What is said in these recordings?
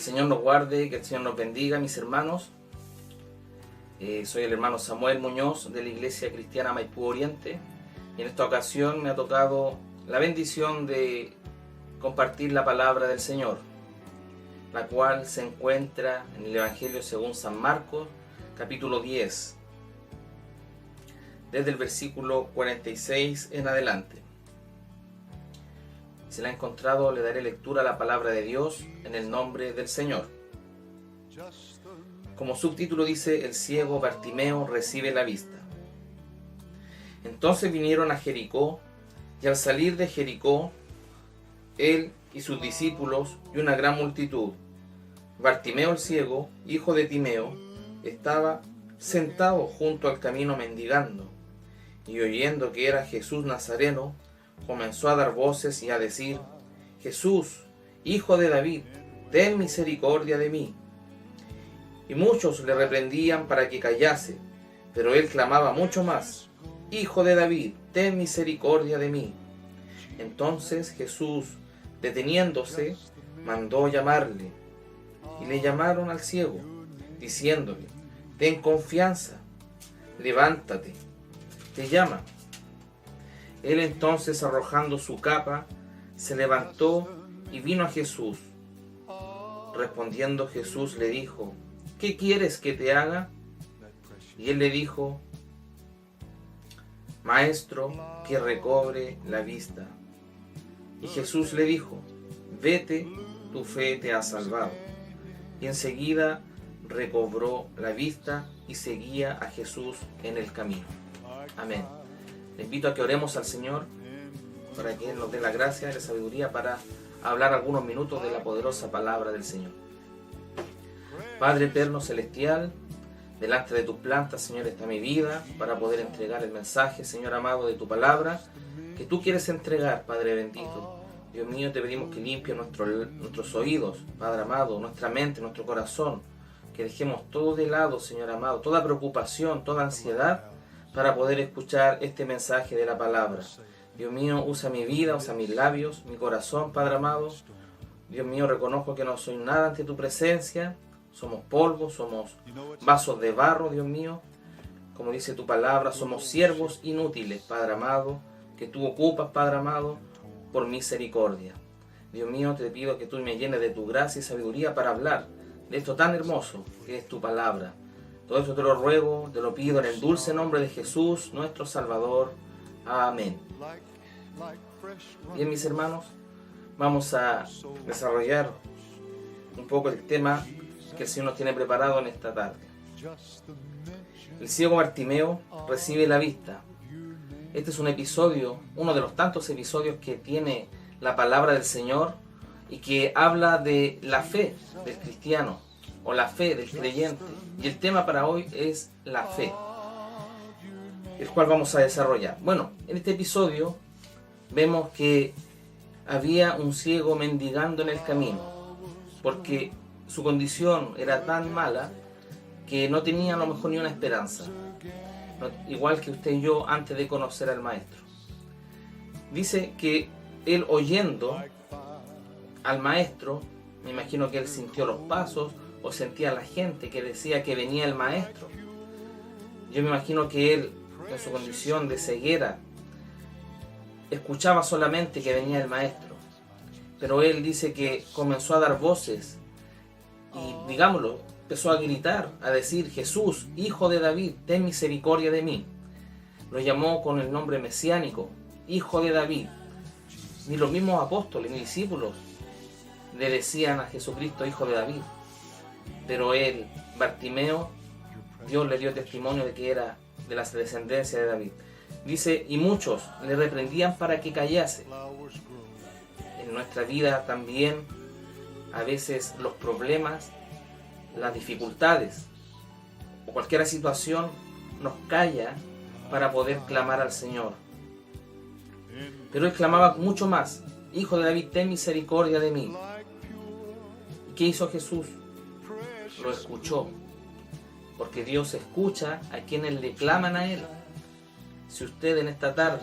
Señor nos guarde, que el Señor nos bendiga, mis hermanos. Soy el hermano Samuel Muñoz de la Iglesia Cristiana Maipú Oriente. Y en esta ocasión me ha tocado la bendición de compartir la palabra del Señor, la cual se encuentra en el Evangelio según San Marcos, capítulo 10, desde el versículo 46 en adelante. Si la ha encontrado, le daré lectura a la palabra de Dios en el nombre del Señor. Como subtítulo dice: el ciego Bartimeo recibe la vista. Entonces vinieron a Jericó, y al salir de Jericó, él y sus discípulos y una gran multitud, Bartimeo el ciego, hijo de Timeo, estaba sentado junto al camino mendigando, y oyendo que era Jesús Nazareno, comenzó a dar voces y a decir: Jesús, hijo de David, ten misericordia de mí. Y muchos le reprendían para que callase, pero él clamaba mucho más: Hijo de David, ten misericordia de mí. Entonces Jesús, deteniéndose, mandó llamarle, y le llamaron al ciego, diciéndole: ten confianza, levántate, te llama. Él entonces, arrojando su capa, se levantó y vino a Jesús. Respondiendo Jesús le dijo: ¿qué quieres que te haga? Y él le dijo: Maestro, que recobre la vista. Y Jesús le dijo: vete, tu fe te ha salvado. Y enseguida recobró la vista y seguía a Jesús en el camino. Amén. Le invito a que oremos al Señor para que Él nos dé la gracia y la sabiduría para hablar algunos minutos de la poderosa palabra del Señor. Padre eterno celestial, delante de tus plantas, Señor, está mi vida para poder entregar el mensaje, Señor amado, de tu palabra que tú quieres entregar, Padre bendito. Dios mío, te pedimos que limpie nuestros oídos, Padre amado, nuestra mente, nuestro corazón, que dejemos todo de lado, Señor amado, toda preocupación, toda ansiedad, para poder escuchar este mensaje de la palabra. Dios mío, usa mi vida, usa mis labios, mi corazón, Padre amado. Dios mío, reconozco que no soy nada ante tu presencia. Somos polvo, somos vasos de barro, Dios mío. Como dice tu palabra, somos siervos inútiles, Padre amado, que tú ocupas, Padre amado, por misericordia. Dios mío, te pido que tú me llenes de tu gracia y sabiduría para hablar de esto tan hermoso que es tu palabra. Todo esto te lo ruego, te lo pido en el dulce nombre de Jesús, nuestro Salvador. Amén. Bien, mis hermanos, vamos a desarrollar un poco el tema que el Señor nos tiene preparado en esta tarde. El ciego Bartimeo recibe la vista. Este es un episodio, uno de los tantos episodios que tiene la palabra del Señor y que habla de la fe del cristiano o la fe del creyente. Y el tema para hoy es la fe, el cual vamos a desarrollar. Bueno, en este episodio vemos que había un ciego mendigando en el camino, porque su condición era tan mala que no tenía a lo mejor ni una esperanza, igual que usted y yo antes de conocer al Maestro. Dice que él, oyendo al Maestro, me imagino que él sintió los pasos o sentía a la gente que decía que venía el Maestro. Yo me imagino que él, en su condición de ceguera, escuchaba solamente que venía el Maestro, pero él dice que comenzó a dar voces y, digámoslo, empezó a gritar, a decir: Jesús, hijo de David, ten misericordia de mí. Lo llamó con el nombre mesiánico, hijo de David. Ni los mismos apóstoles ni discípulos le decían a Jesucristo hijo de David, pero él, Bartimeo, Dios le dio testimonio de que era de la descendencia de David. Dice: y muchos le reprendían para que callase. En nuestra vida también, a veces los problemas, las dificultades o cualquier situación nos calla para poder clamar al Señor. Pero él clamaba mucho más: Hijo de David, ten misericordia de mí. ¿Y qué hizo Jesús? Lo escuchó, porque Dios escucha a quienes le claman a Él. Si usted en esta tarde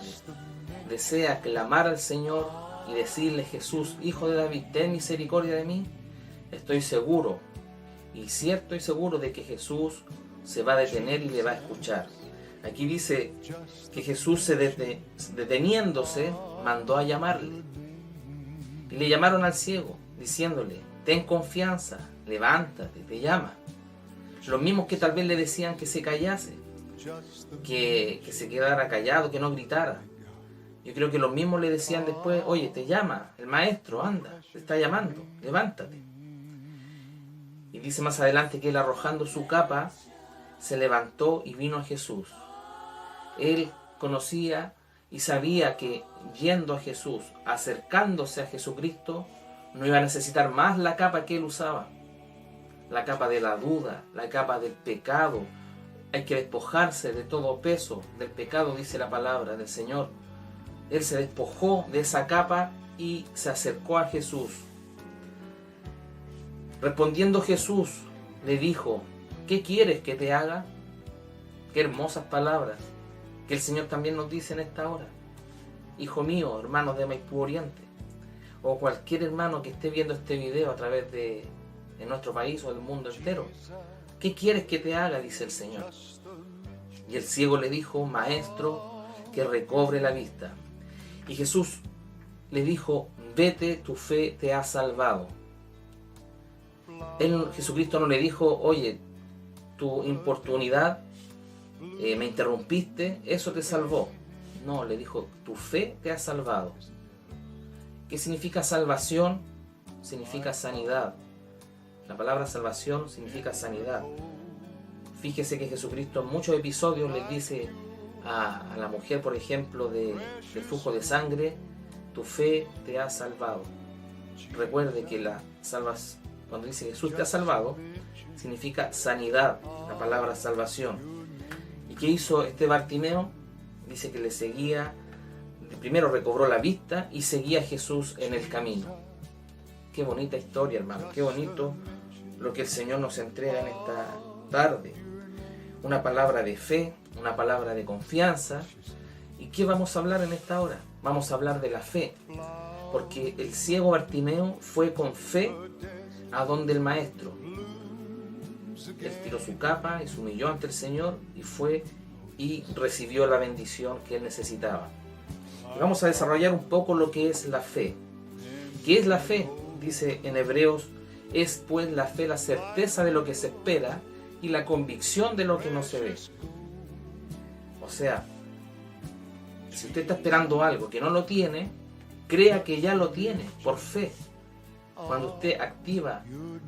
desea clamar al Señor y decirle: Jesús, hijo de David, ten misericordia de mí, estoy seguro y cierto y seguro de que Jesús se va a detener y le va a escuchar. Aquí dice que Jesús deteniéndose mandó a llamarle. Y le llamaron al ciego diciéndole: ten confianza, levántate, te llama. Los mismos que tal vez le decían que se callase, que se quedara callado, que no gritara. Yo creo que los mismos le decían después: oye, te llama el maestro, anda, te está llamando, levántate. Y dice más adelante que él, arrojando su capa, se levantó y vino a Jesús. Él conocía y sabía que yendo a Jesús, acercándose a Jesucristo, no iba a necesitar más la capa que él usaba. La capa de la duda, la capa del pecado. Hay que despojarse de todo peso del pecado, dice la palabra del Señor. Él se despojó de esa capa y se acercó a Jesús. Respondiendo Jesús, le dijo: ¿qué quieres que te haga? Qué hermosas palabras que el Señor también nos dice en esta hora. Hijo mío, hermano de Maipú Oriente, o cualquier hermano que esté viendo este video a través de nuestro país o del mundo entero, ¿qué quieres que te haga?, dice el Señor. Y el ciego le dijo: maestro, que recobre la vista. Y Jesús le dijo: vete, tu fe te ha salvado. Jesucristo no le dijo: oye, tu importunidad, me interrumpiste, eso te salvó. No, le dijo: tu fe te ha salvado. ¿Qué significa salvación? Significa sanidad. La palabra salvación significa sanidad. Fíjese que Jesucristo en muchos episodios les dice a la mujer, por ejemplo, del flujo de sangre: tu fe te ha salvado. Recuerde que cuando dice Jesús te ha salvado, significa sanidad, la palabra salvación. ¿Y qué hizo este Bartimeo? Dice que le seguía, primero recobró la vista y seguía a Jesús en el camino. Qué bonita historia, hermano, qué bonito lo que el Señor nos entrega en esta tarde. Una palabra de fe, una palabra de confianza. ¿Y qué vamos a hablar en esta hora? Vamos a hablar de la fe, porque el ciego Bartimeo fue con fe a donde el maestro. Él tiró su capa y se humilló ante el Señor y fue y recibió la bendición que él necesitaba. Y vamos a desarrollar un poco lo que es la fe. ¿Qué es la fe? Dice en Hebreos: es pues la fe la certeza de lo que se espera y la convicción de lo que no se ve. O sea, si usted está esperando algo que no lo tiene, crea que ya lo tiene por fe. Cuando usted activa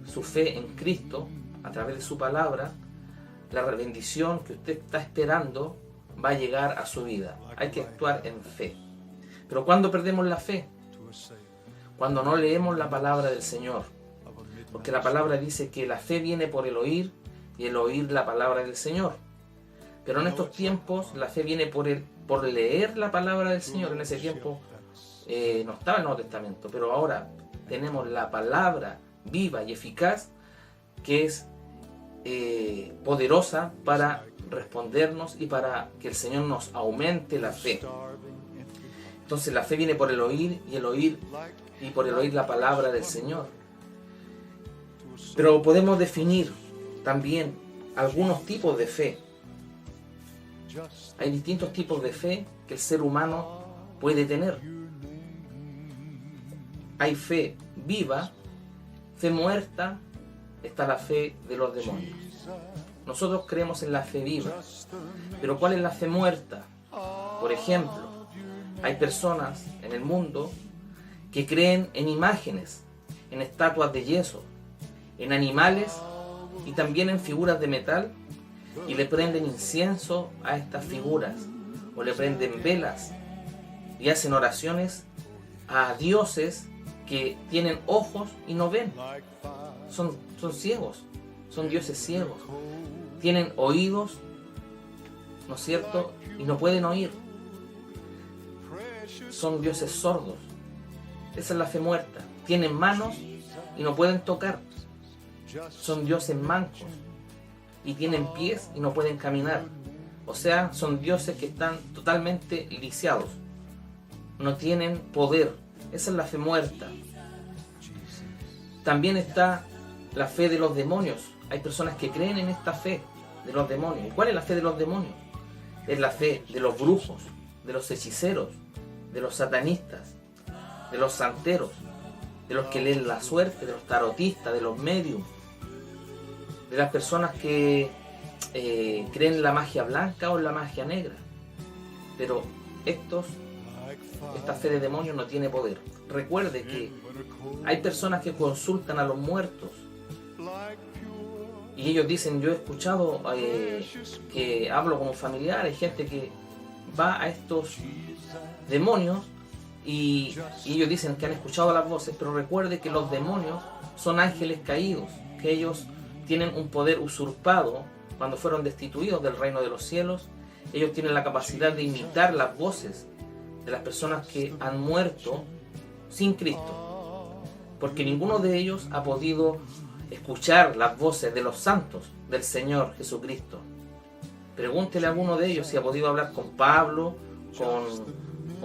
su fe en Cristo a través de su palabra, la bendición que usted está esperando va a llegar a su vida. Hay que actuar en fe. Pero ¿cuándo perdemos la fe? Cuando no leemos la palabra del Señor. Porque la palabra dice que la fe viene por el oír y el oír la palabra del Señor. Pero en estos tiempos la fe viene por leer la palabra del Señor. En ese tiempo no estaba el Nuevo Testamento, pero ahora tenemos la palabra viva y eficaz que es poderosa para respondernos y para que el Señor nos aumente la fe. Entonces la fe viene por el oír y por el oír la palabra del Señor. Pero podemos definir también algunos tipos de fe. Hay distintos tipos de fe que el ser humano puede tener. Hay fe viva, fe muerta, está la fe de los demonios. Nosotros creemos en la fe viva, pero ¿cuál es la fe muerta? Por ejemplo, hay personas en el mundo que creen en imágenes, en estatuas de yeso, en animales y también en figuras de metal, y le prenden incienso a estas figuras o le prenden velas y hacen oraciones a dioses que tienen ojos y no ven. Son ciegos, son dioses ciegos. Tienen oídos, ¿no es cierto?, y no pueden oír. Son dioses sordos. Esa es la fe muerta. Tienen manos y no pueden tocar. Son dioses mancos. Y tienen pies y no pueden caminar. O sea, son dioses que están totalmente lisiados. No tienen poder. Esa es la fe muerta. También está la fe de los demonios. Hay personas que creen en esta fe de los demonios. ¿Y cuál es la fe de los demonios? Es la fe de los brujos, de los hechiceros, de los satanistas, de los santeros, de los que leen la suerte, de los tarotistas, de los mediums, de las personas que creen en la magia blanca o en la magia negra. Pero esta fe de demonios no tiene poder. Recuerde que hay personas que consultan a los muertos y ellos dicen, yo he escuchado que hablo con un familiar, hay gente que va a estos demonios y ellos dicen que han escuchado las voces, pero recuerde que los demonios son ángeles caídos, que ellos tienen un poder usurpado cuando fueron destituidos del reino de los cielos. Ellos tienen la capacidad de imitar las voces de las personas que han muerto sin Cristo, porque ninguno de ellos ha podido escuchar las voces de los santos del Señor Jesucristo. Pregúntele a alguno de ellos si ha podido hablar con Pablo, con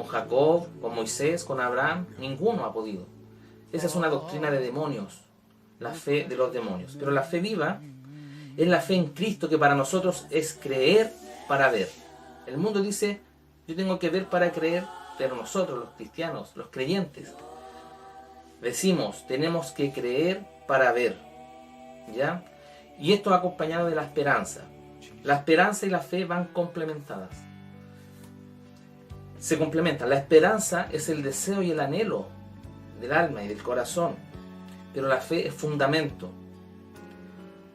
Jacob, con Moisés, con Abraham. Ninguno ha podido. Esa es una doctrina de demonios, la fe de los demonios. Pero la fe viva es la fe en Cristo, que para nosotros es creer para ver. El mundo dice, yo tengo que ver para creer, pero nosotros, los cristianos, los creyentes, decimos, tenemos que creer para ver, ¿ya? Y esto va acompañado de la esperanza. La esperanza y la fe van complementadas. Se complementan. La esperanza es el deseo y el anhelo del alma y del corazón, pero la fe es fundamento.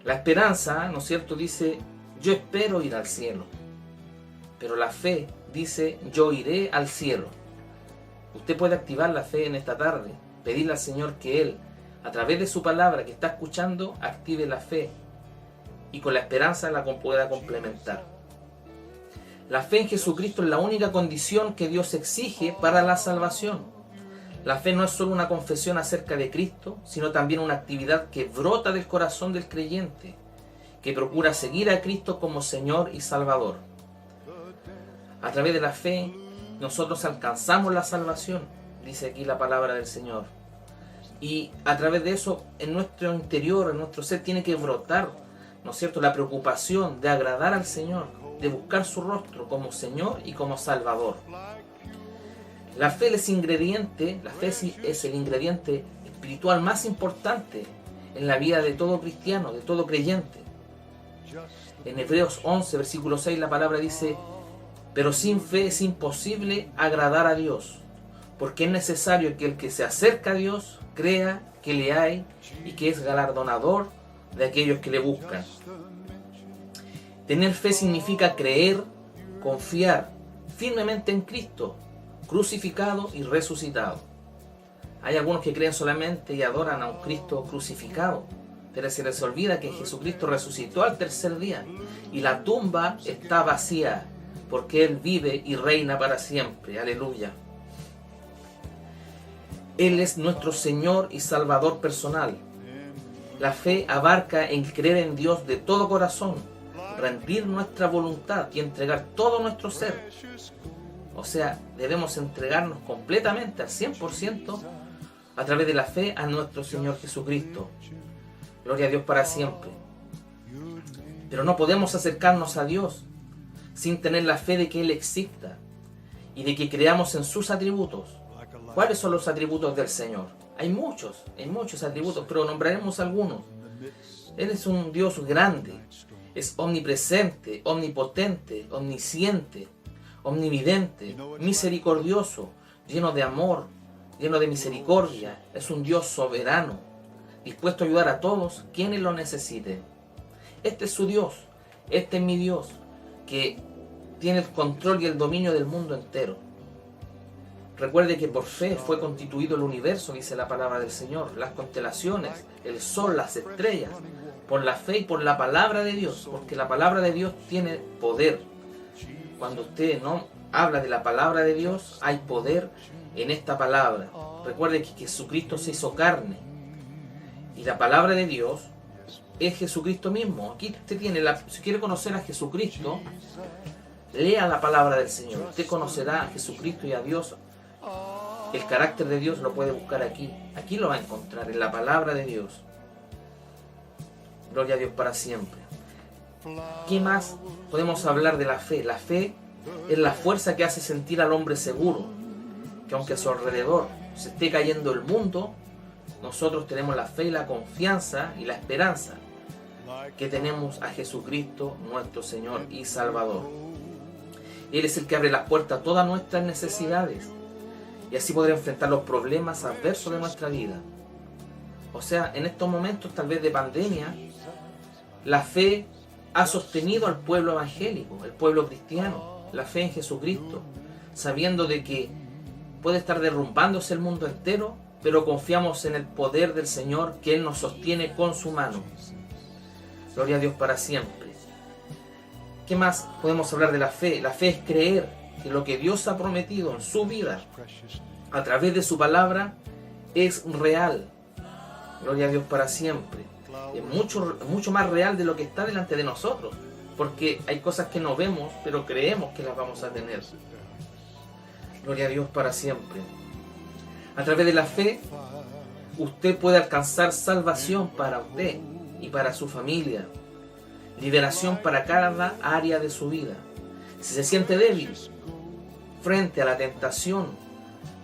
La esperanza, ¿no es cierto?, dice, yo espero ir al cielo, pero la fe dice, yo iré al cielo. Usted puede activar la fe en esta tarde, pedirle al Señor que Él, a través de su palabra que está escuchando, active la fe y con la esperanza la pueda complementar. La fe en Jesucristo es la única condición que Dios exige para la salvación. La fe no es solo una confesión acerca de Cristo, sino también una actividad que brota del corazón del creyente, que procura seguir a Cristo como Señor y Salvador. A través de la fe, nosotros alcanzamos la salvación, dice aquí la palabra del Señor. Y a través de eso, en nuestro interior, en nuestro ser, tiene que brotar, ¿no es cierto?, la preocupación de agradar al Señor, de buscar su rostro como Señor y como Salvador. La fe es el ingrediente espiritual más importante en la vida de todo cristiano, de todo creyente. En Hebreos 11, versículo 6, la palabra dice, pero sin fe es imposible agradar a Dios, porque es necesario que el que se acerca a Dios crea que le hay y que es galardonador de aquellos que le buscan. Tener fe significa creer, confiar firmemente en Cristo, crucificado y resucitado. Hay algunos que creen solamente y adoran a un Cristo crucificado, pero se les olvida que Jesucristo resucitó al tercer día y la tumba está vacía, porque Él vive y reina para siempre. Aleluya. Él es nuestro Señor y Salvador personal. La fe abarca en creer en Dios de todo corazón, rendir nuestra voluntad y entregar todo nuestro ser. O sea, debemos entregarnos completamente al 100% a través de la fe a nuestro Señor Jesucristo. Gloria a Dios para siempre. Pero no podemos acercarnos a Dios sin tener la fe de que Él exista y de que creamos en sus atributos. ¿Cuáles son los atributos del Señor? Hay muchos atributos, pero nombraremos algunos. Él es un Dios grande, es omnipresente, omnipotente, omnisciente, omnividente, misericordioso, lleno de amor, lleno de misericordia. Es un Dios soberano, dispuesto a ayudar a todos quienes lo necesiten. Este es su Dios, este es mi Dios, que tiene el control y el dominio del mundo entero. Recuerde que por fe fue constituido el universo, dice la palabra del Señor, las constelaciones, el sol, las estrellas, por la fe y por la palabra de Dios, porque la palabra de Dios tiene poder. Cuando usted no habla de la palabra de Dios, hay poder en esta palabra. Recuerde que Jesucristo se hizo carne y la palabra de Dios es Jesucristo mismo. Aquí usted tiene, si quiere conocer a Jesucristo, lea la palabra del Señor. Usted conocerá a Jesucristo y a Dios. El carácter de Dios lo puede buscar aquí. Aquí lo va a encontrar, en la palabra de Dios. Gloria a Dios para siempre. ¿Qué más podemos hablar de la fe? La fe es la fuerza que hace sentir al hombre seguro, que aunque a su alrededor se esté cayendo el mundo, nosotros tenemos la fe y la confianza y la esperanza que tenemos a Jesucristo, nuestro Señor y Salvador. Él es el que abre las puertas a todas nuestras necesidades y así poder enfrentar los problemas adversos de nuestra vida. O sea, en estos momentos tal vez de pandemia, la fe ha sostenido al pueblo evangélico, el pueblo cristiano, la fe en Jesucristo, sabiendo de que puede estar derrumbándose el mundo entero, pero confiamos en el poder del Señor, que Él nos sostiene con su mano. Gloria a Dios para siempre. ¿Qué más podemos hablar de la fe? La fe es creer que lo que Dios ha prometido en su vida, a través de su palabra, es real. Gloria a Dios para siempre. Es mucho más real de lo que está delante de nosotros, porque hay cosas que no vemos, pero creemos que las vamos a tener. Gloria a Dios para siempre. A través de la fe, usted puede alcanzar salvación para usted y para su familia, liberación para cada área de su vida. Si se siente débil frente a la tentación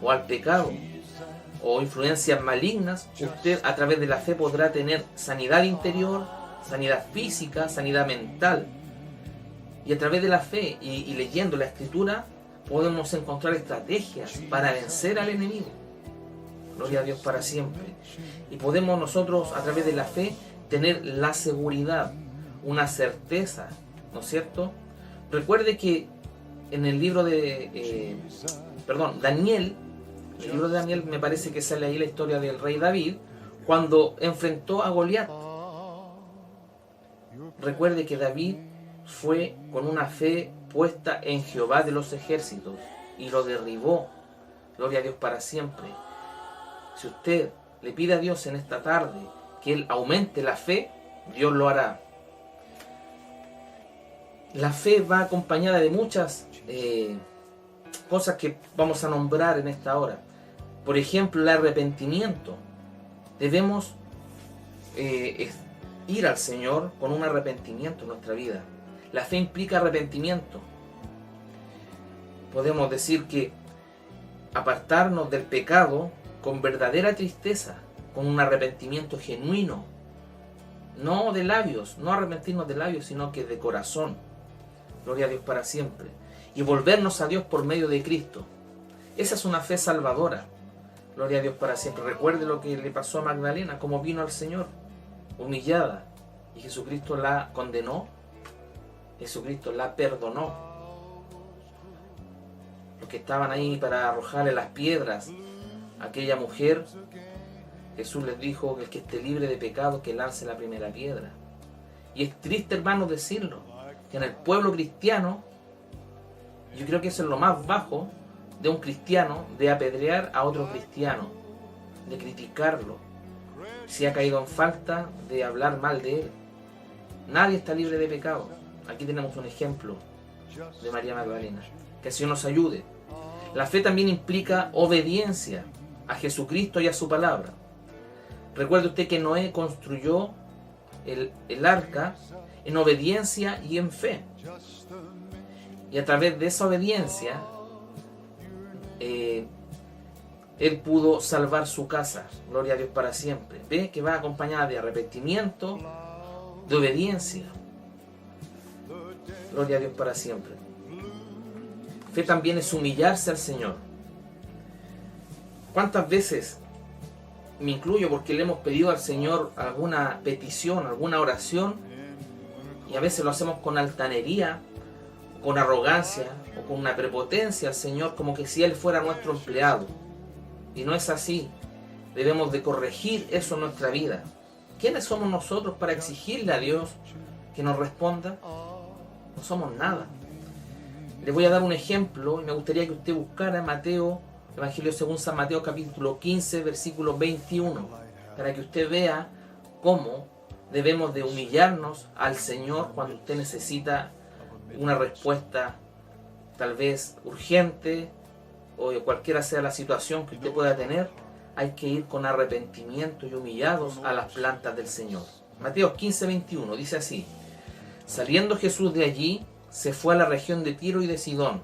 o al pecado o influencias malignas, usted a través de la fe podrá tener sanidad interior, sanidad física, sanidad mental. Y a través de la fe y leyendo la Escritura podemos encontrar estrategias para vencer al enemigo. Gloria a Dios para siempre. Y podemos nosotros a través de la fe tener la seguridad, una certeza, ¿no es cierto? Recuerde que en el libro de Daniel, el libro de Daniel, me parece que sale ahí la historia del rey David cuando enfrentó a Goliat. Recuerde que David fue con una fe puesta en Jehová de los ejércitos y lo derribó. Gloria a Dios para siempre. Si usted le pide a Dios en esta tarde que Él aumente la fe, Dios lo hará. La fe va acompañada de muchas cosas que vamos a nombrar en esta hora. Por ejemplo, el arrepentimiento. Debemos ir al Señor con un arrepentimiento en nuestra vida. La fe implica arrepentimiento. Podemos decir que apartarnos del pecado con verdadera tristeza, con un arrepentimiento genuino, no de labios, no arrepentirnos de labios, sino que de corazón. Gloria a Dios para siempre. Y volvernos a Dios por medio de Cristo. Esa es una fe salvadora. Gloria a Dios para siempre. Recuerde lo que le pasó a Magdalena, cómo vino al Señor, humillada, y Jesucristo la condenó, Jesucristo la perdonó. Los que estaban ahí para arrojarle las piedras a aquella mujer, Jesús les dijo que el que esté libre de pecado, que lance la primera piedra. Y es triste, hermanos, decirlo, que en el pueblo cristiano, yo creo que eso es lo más bajo de un cristiano, de apedrear a otro cristiano, de criticarlo, si ha caído en falta, de hablar mal de él. Nadie está libre de pecado. Aquí tenemos un ejemplo de María Magdalena. Que el Señor nos ayude. La fe también implica obediencia a Jesucristo y a su palabra. Recuerde usted que Noé construyó el arca en obediencia y en fe. Y a través de esa obediencia, él pudo salvar su casa. Gloria a Dios para siempre. Ve que va acompañada de arrepentimiento, de obediencia. Gloria a Dios para siempre. Fe también es humillarse al Señor. ¿Cuántas veces, me incluyo porque le hemos pedido al Señor alguna petición, alguna oración, y a veces lo hacemos con altanería, con arrogancia o con una prepotencia al Señor, como que si Él fuera nuestro empleado? Y no es así. Debemos de corregir eso en nuestra vida. ¿Quiénes somos nosotros para exigirle a Dios que nos responda? No somos nada. Le voy a dar un ejemplo y me gustaría que usted buscara Mateo, Evangelio según San Mateo, capítulo 15, versículo 21, para que usted vea cómo debemos de humillarnos al Señor cuando usted necesita una respuesta tal vez urgente o cualquiera sea la situación que usted pueda tener. Hay que ir con arrepentimiento y humillados a las plantas del Señor. Mateo 15:21 dice así: saliendo Jesús de allí, se fue a la región de Tiro y de Sidón.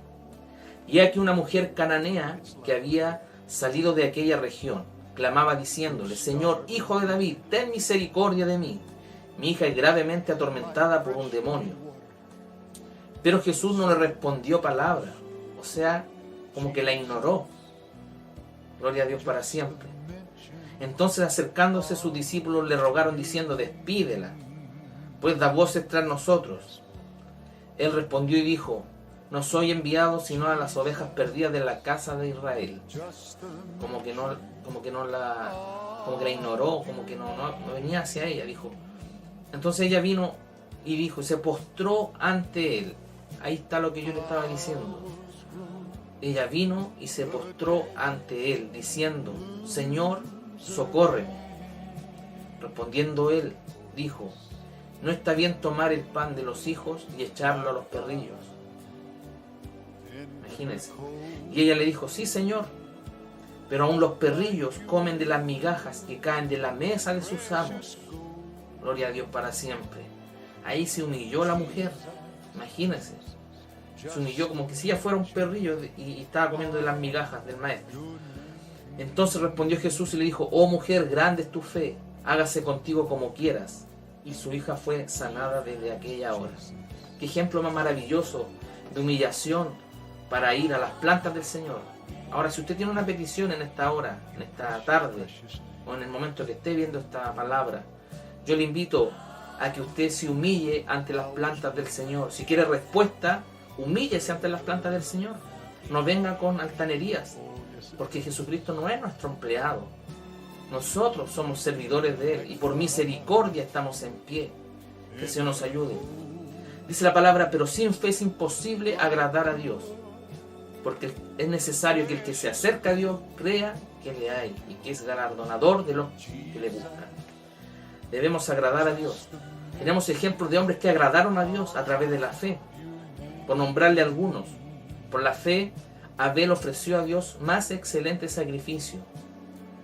Y aquí una mujer cananea que había salido de aquella región clamaba diciéndole: Señor, hijo de David, ten misericordia de mí. Mi hija es gravemente atormentada por un demonio. Pero Jesús no le respondió palabra, o sea, como que la ignoró. Gloria a Dios para siempre. Entonces, acercándose sus discípulos, le rogaron diciendo: despídela, pues da voces tras nosotros. Él respondió y dijo: no soy enviado sino a las ovejas perdidas de la casa de Israel. Como que la ignoró, como que no venía hacia ella, dijo. Entonces ella vino y dijo, y se postró ante él. Ahí está lo que yo le estaba diciendo. Ella vino y se postró ante él, diciendo: Señor, socórreme. Respondiendo él, dijo: no está bien tomar el pan de los hijos y echarlo a los perrillos. Imagínense. Y ella le dijo: sí, Señor, pero aún los perrillos comen de las migajas que caen de la mesa de sus amos. Gloria a Dios para siempre. Ahí se humilló la mujer. Imagínense. Se humilló como que si ella fuera un perrillo y estaba comiendo de las migajas del maestro. Entonces respondió Jesús y le dijo: oh mujer, grande es tu fe, hágase contigo como quieras. Y su hija fue sanada desde aquella hora. Qué ejemplo más maravilloso de humillación para ir a las plantas del Señor. Ahora, si usted tiene una petición en esta hora, en esta tarde, o en el momento que esté viendo esta palabra, yo le invito a que usted se humille ante las plantas del Señor. Si quiere respuesta, humíllese ante las plantas del Señor. No venga con altanerías, porque Jesucristo no es nuestro empleado. Nosotros somos servidores de Él y por misericordia estamos en pie. Que el Señor nos ayude. Dice la palabra: pero sin fe es imposible agradar a Dios, porque es necesario que el que se acerca a Dios crea que le hay y que es galardonador de los que le buscan. Debemos agradar a Dios. Tenemos ejemplos de hombres que agradaron a Dios a través de la fe. Por nombrarle algunos, por la fe, Abel ofreció a Dios más excelente sacrificio.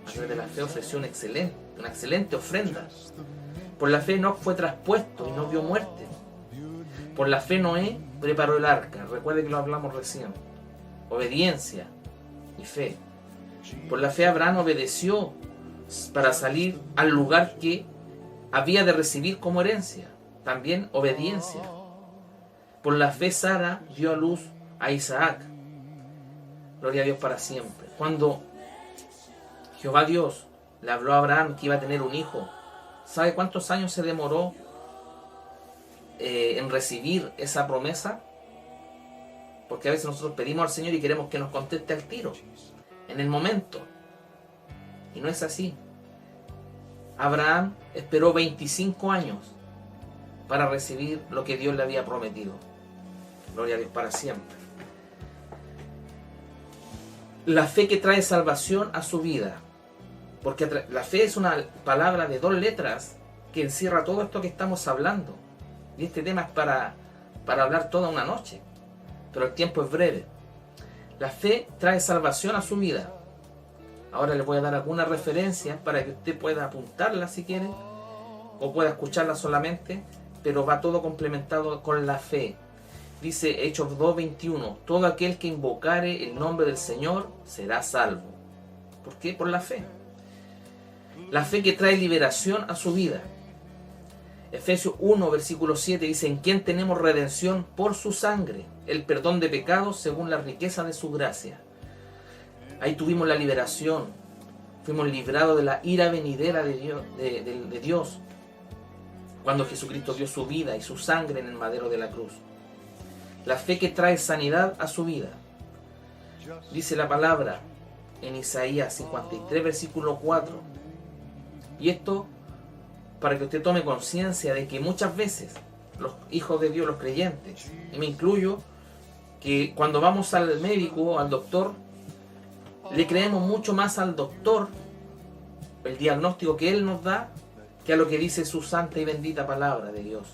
A través de la fe ofreció una excelente ofrenda. Por la fe Enoc fue traspuesto y no vio muerte. Por la fe Noé preparó el arca. Recuerde que lo hablamos recién. Obediencia y fe. Por la fe Abraham obedeció para salir al lugar que había de recibir como herencia. También obediencia. Por la fe Sara dio a luz a Isaac. Gloria a Dios para siempre. Cuando Jehová Dios le habló a Abraham que iba a tener un hijo, ¿sabe cuántos años se demoró en recibir esa promesa? Porque a veces nosotros pedimos al Señor y queremos que nos conteste al tiro, en el momento. Y no es así. Abraham esperó 25 años para recibir lo que Dios le había prometido. Gloria a Dios para siempre. La fe que trae salvación a su vida. Porque la fe es una palabra de 2 letras que encierra todo esto que estamos hablando. Y este tema es para hablar toda una noche. Pero el tiempo es breve. La fe trae salvación a su vida. Ahora les voy a dar algunas referencias para que usted pueda apuntarlas si quiere, o pueda escucharlas solamente, pero va todo complementado con la fe. Dice Hechos 2:21, todo aquel que invocare el nombre del Señor será salvo. ¿Por qué? Por la fe. La fe que trae liberación a su vida. Efesios 1, versículo 7 dice: en quien tenemos redención por su sangre, el perdón de pecados según la riqueza de su gracia. Ahí tuvimos la liberación. Fuimos librados de la ira venidera de Dios cuando Jesucristo dio su vida y su sangre en el madero de la cruz. La fe que trae sanidad a su vida. Dice la palabra en Isaías 53, versículo 4. Y esto para que usted tome conciencia de que muchas veces los hijos de Dios, los creyentes, y me incluyo, que cuando vamos al médico o al doctor, le creemos mucho más al doctor, el diagnóstico que él nos da, que a lo que dice su santa y bendita palabra de Dios.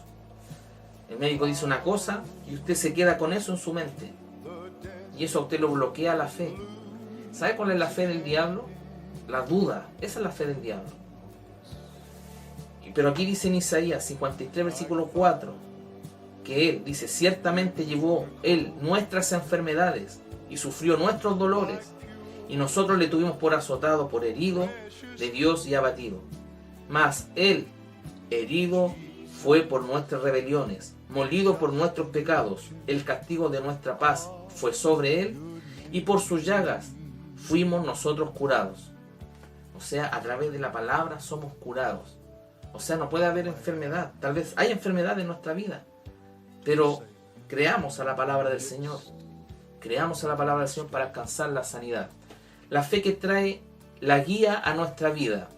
El médico dice una cosa y usted se queda con eso en su mente. Y eso a usted lo bloquea la fe. ¿Sabe cuál es la fe del diablo? La duda. Esa es la fe del diablo. Pero aquí dice en Isaías 53, versículo 4, que Él dice, ciertamente llevó Él nuestras enfermedades y sufrió nuestros dolores, y nosotros le tuvimos por azotado, por herido de Dios y abatido. Mas Él, herido, fue por nuestras rebeliones, molido por nuestros pecados. El castigo de nuestra paz fue sobre Él, y por sus llagas fuimos nosotros curados. O sea, a través de la palabra somos curados. O sea, no puede haber enfermedad. Tal vez hay enfermedad en nuestra vida, pero creamos a la palabra del Señor. Creamos a la palabra del Señor para alcanzar la sanidad. La fe que trae la guía a nuestra vida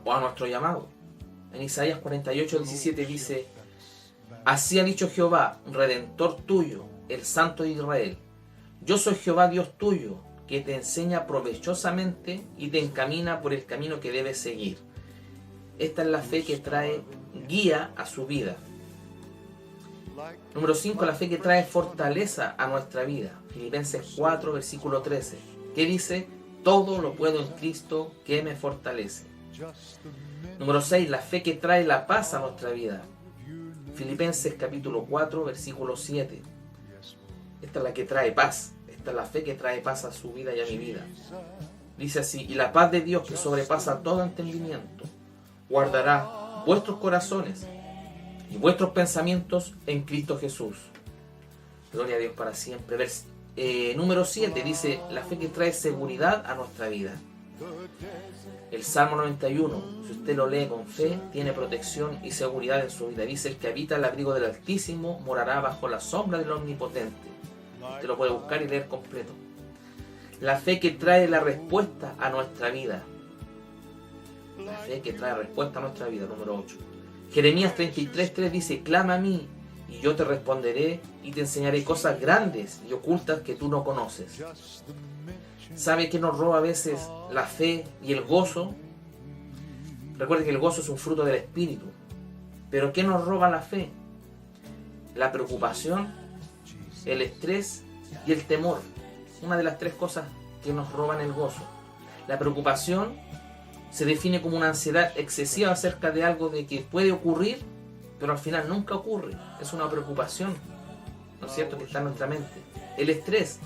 o a nuestro llamado. En Isaías 48, 17 dice, así ha dicho Jehová, Redentor tuyo, el Santo de Israel. Yo soy Jehová Dios tuyo, que te enseña provechosamente y te encamina por el camino que debes seguir. Esta es la fe que trae guía a su vida. Número 5, la fe que trae fortaleza a nuestra vida. Filipenses 4, versículo 13, que dice, todo lo puedo en Cristo que me fortalece. Número 6, la fe que trae la paz a nuestra vida. Filipenses capítulo 4, versículo 7. Esta es la que trae paz. Esta es la fe que trae paz a su vida y a mi vida. Dice así, y la paz de Dios que sobrepasa todo entendimiento, guardará vuestros corazones y vuestros pensamientos en Cristo Jesús. Gloria a Dios para siempre. Número 7 dice, la fe que trae seguridad a nuestra vida. El Salmo 91, si usted lo lee con fe, tiene protección y seguridad en su vida. Dice, el que habita el abrigo del Altísimo morará bajo la sombra del Omnipotente. Usted lo puede buscar y leer completo. La fe que trae la respuesta a nuestra vida. La fe que trae respuesta a nuestra vida, número 8. Jeremías 33:3 dice, clama a mí y yo te responderé y te enseñaré cosas grandes y ocultas que tú no conoces. ¿Sabe qué nos roba a veces la fe y el gozo? Recuerde que el gozo es un fruto del Espíritu. ¿Pero qué nos roba la fe? La preocupación, el estrés y el temor. Una de las tres cosas que nos roban el gozo. La preocupación se define como una ansiedad excesiva acerca de algo de que puede ocurrir, pero al final nunca ocurre. Es una preocupación, ¿no es cierto?, que está en nuestra mente. El estrés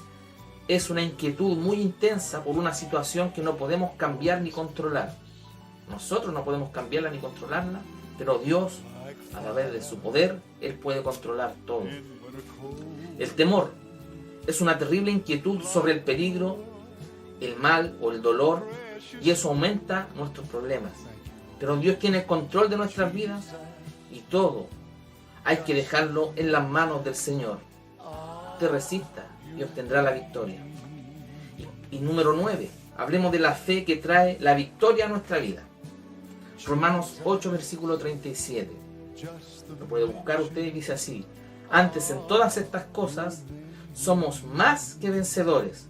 es una inquietud muy intensa por una situación que no podemos cambiar ni controlar. Nosotros no podemos cambiarla ni controlarla, pero Dios, a través de su poder, Él puede controlar todo. El temor es una terrible inquietud sobre el peligro, el mal o el dolor, y eso aumenta nuestros problemas. Pero Dios tiene el control de nuestras vidas y todo hay que dejarlo en las manos del Señor. Te resista y obtendrá la victoria. Y número 9, hablemos de la fe que trae la victoria a nuestra vida. Romanos 8, versículo 37. Lo puede buscar usted y dice así, antes en todas estas cosas somos más que vencedores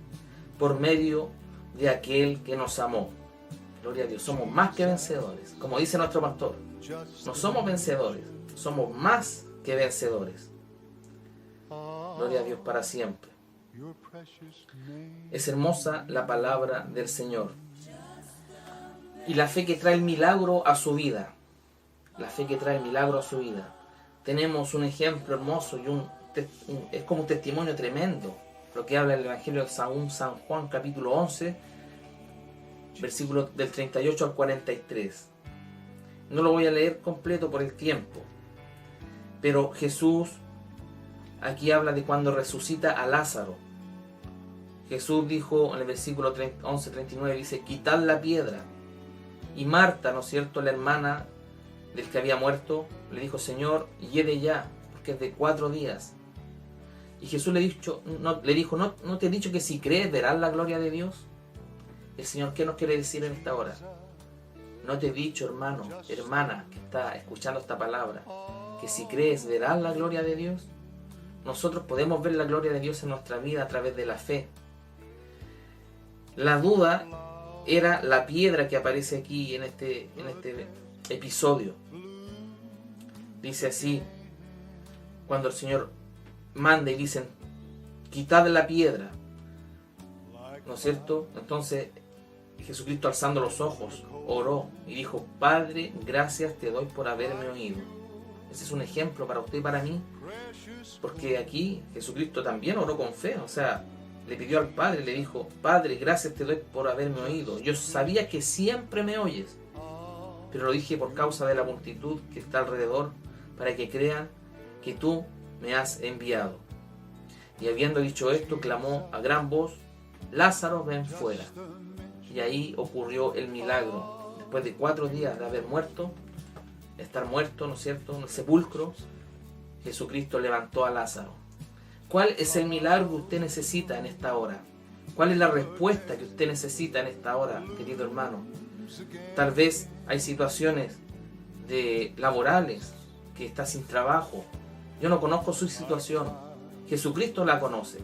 por medio de aquel que nos amó. Gloria a Dios, somos más que vencedores. Como dice nuestro pastor, no somos vencedores, somos más que vencedores. Gloria a Dios para siempre. Es hermosa la palabra del Señor. Y la fe que trae el milagro a su vida. La fe que trae el milagro a su vida. Tenemos un ejemplo hermoso y es como un testimonio tremendo. Lo que habla el Evangelio de San Juan, capítulo 11, versículos del 38 al 43. No lo voy a leer completo por el tiempo. Pero Jesús aquí habla de cuando resucita a Lázaro. Jesús dijo en el versículo 11:39, dice, quitad la piedra. Y Marta, ¿no es cierto?, la hermana del que había muerto, le dijo, Señor, hiede ya, porque es de 4 días. Y Jesús le dijo, ¿no te he dicho que si crees verás la gloria de Dios? El Señor, ¿qué nos quiere decir en esta hora? ¿No te he dicho, hermano, hermana, que está escuchando esta palabra, que si crees verás la gloria de Dios? Nosotros podemos ver la gloria de Dios en nuestra vida a través de la fe. La duda era la piedra que aparece aquí en este episodio. Dice así, cuando el Señor manda y dicen, quitad la piedra, ¿no es cierto? Entonces Jesucristo, alzando los ojos, oró y dijo: Padre, gracias te doy por haberme oído. Ese es un ejemplo para usted y para mí, porque aquí Jesucristo también oró con fe. O sea, le pidió al Padre, le dijo: Padre, gracias te doy por haberme oído. Yo sabía que siempre me oyes, pero lo dije por causa de la multitud que está alrededor, para que crean que tú me has enviado. Y habiendo dicho esto, clamó a gran voz: Lázaro, ven fuera. Y ahí ocurrió el milagro. Después de 4 días de haber muerto, de estar muerto, ¿no es cierto?, en el sepulcro, Jesucristo levantó a Lázaro. ¿Cuál es el milagro que usted necesita en esta hora? ¿Cuál es la respuesta que usted necesita en esta hora, querido hermano? Tal vez hay situaciones laborales que está sin trabajo. Yo no conozco su situación. Jesucristo la conoce.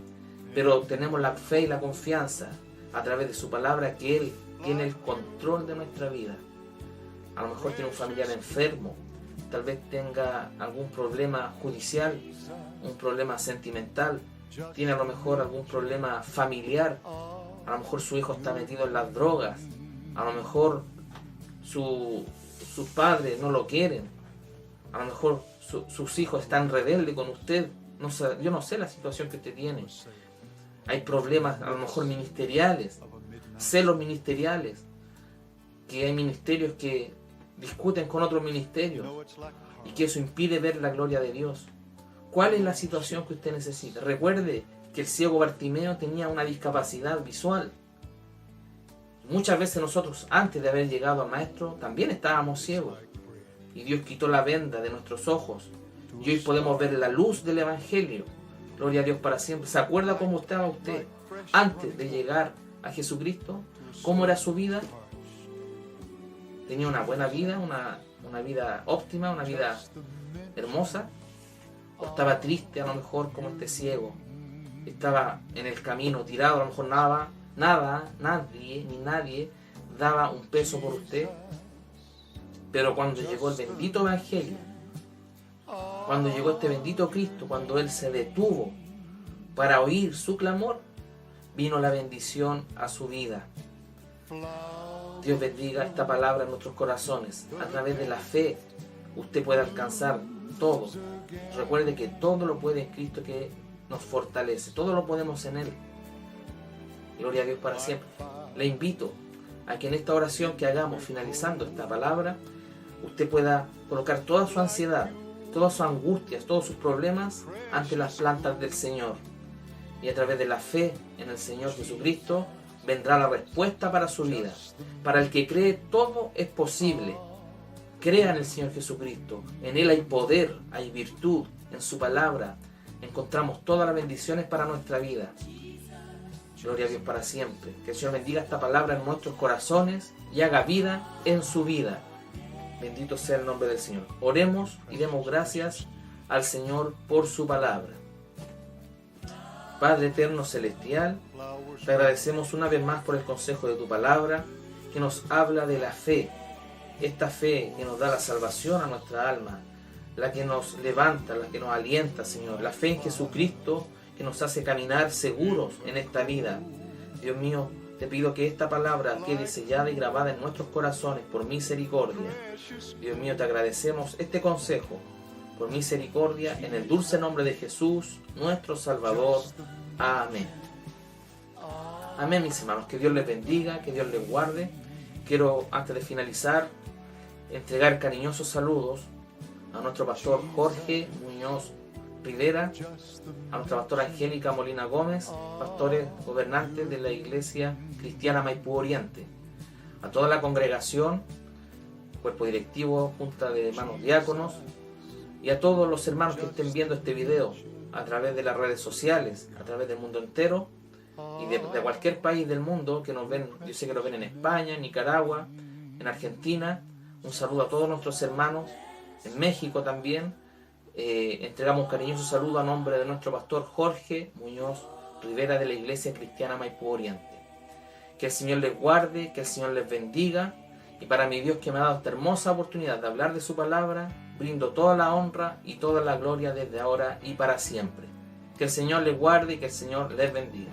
Pero tenemos la fe y la confianza a través de su palabra que Él tiene el control de nuestra vida. A lo mejor tiene un familiar enfermo, tal vez tenga algún problema judicial, un problema sentimental, tiene a lo mejor algún problema familiar, a lo mejor su hijo está metido en las drogas, a lo mejor sus padres no lo quieren, a lo mejor sus hijos están rebeldes con usted. No sé, yo no sé la situación que usted tiene. Hay problemas a lo mejor ministeriales, celos ministeriales, que hay ministerios que discuten con otros ministerios y que eso impide ver la gloria de Dios. ¿Cuál es la situación que usted necesita? Recuerde que el ciego Bartimeo tenía una discapacidad visual. Muchas veces nosotros, antes de haber llegado al Maestro, también estábamos ciegos. Y Dios quitó la venda de nuestros ojos. Y hoy podemos ver la luz del Evangelio. Gloria a Dios para siempre. ¿Se acuerda cómo estaba usted antes de llegar a Jesucristo? ¿Cómo era su vida? ¿Tenía una buena vida, una vida óptima, una vida hermosa? ¿O estaba triste a lo mejor como este ciego? Estaba en el camino tirado, a lo mejor nadie daba un peso por usted. Pero cuando llegó el bendito Evangelio, cuando llegó este bendito Cristo, cuando Él se detuvo para oír su clamor, vino la bendición a su vida. Dios bendiga esta palabra en nuestros corazones. A través de la fe usted puede alcanzar todo. Recuerde que todo lo puede en Cristo que nos fortalece. Todo lo podemos en Él. Gloria a Dios para siempre. Le invito a que en esta oración que hagamos finalizando esta palabra, usted pueda colocar toda su ansiedad, todas sus angustias, todos sus problemas ante las plantas del Señor. Y a través de la fe en el Señor Jesucristo vendrá la respuesta para su vida. Para el que cree, todo es posible. Crea en el Señor Jesucristo. En Él hay poder, hay virtud. En su palabra encontramos todas las bendiciones para nuestra vida. Gloria a Dios para siempre. Que el Señor bendiga esta palabra en nuestros corazones y haga vida en su vida. Bendito sea el nombre del Señor. Oremos y demos gracias al Señor por su palabra. Padre eterno celestial, te agradecemos una vez más por el consejo de tu palabra que nos habla de la fe. Esta fe que nos da la salvación a nuestra alma, la que nos levanta, la que nos alienta, Señor. La fe en Jesucristo que nos hace caminar seguros en esta vida. Dios mío, te pido que esta palabra quede sellada y grabada en nuestros corazones por misericordia. Dios mío, te agradecemos este consejo por misericordia en el dulce nombre de Jesús, nuestro Salvador. Amén. Amén, mis hermanos. Que Dios les bendiga, que Dios les guarde. Quiero, antes de finalizar, entregar cariñosos saludos a nuestro pastor Jorge Muñoz Rivera, a nuestra pastora Angélica Molina Gómez, pastores gobernantes de la Iglesia Cristiana Maipú Oriente, a toda la congregación, cuerpo directivo, junta de hermanos diáconos, y a todos los hermanos que estén viendo este video a través de las redes sociales, a través del mundo entero, y de cualquier país del mundo que nos ven. Yo sé que nos ven en España, en Nicaragua, en Argentina. Un saludo a todos nuestros hermanos, en México también. Entregamos un cariñoso saludo a nombre de nuestro pastor Jorge Muñoz Rivera de la Iglesia Cristiana Maipú Oriente. Que el Señor les guarde, que el Señor les bendiga, y para mi Dios que me ha dado esta hermosa oportunidad de hablar de su palabra, brindo toda la honra y toda la gloria desde ahora y para siempre. Que el Señor les guarde y que el Señor les bendiga.